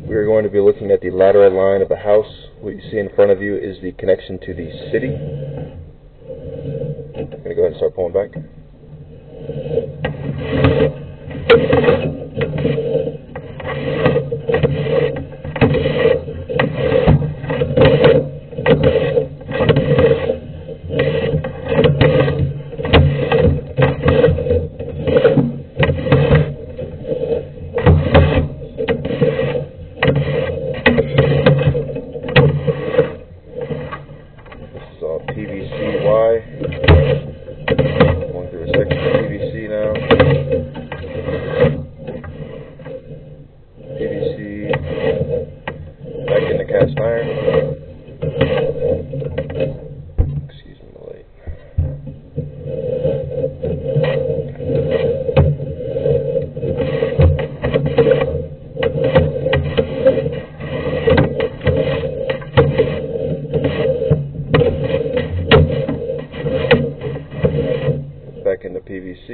We are going to be looking at the lateral line of a house. What you see in front of you is the connection to the city. I'm going to go ahead and start pulling back. PVC-Y, going through a section of PVC now. PVC back into cast iron. Excuse me, the light. Back into PVC.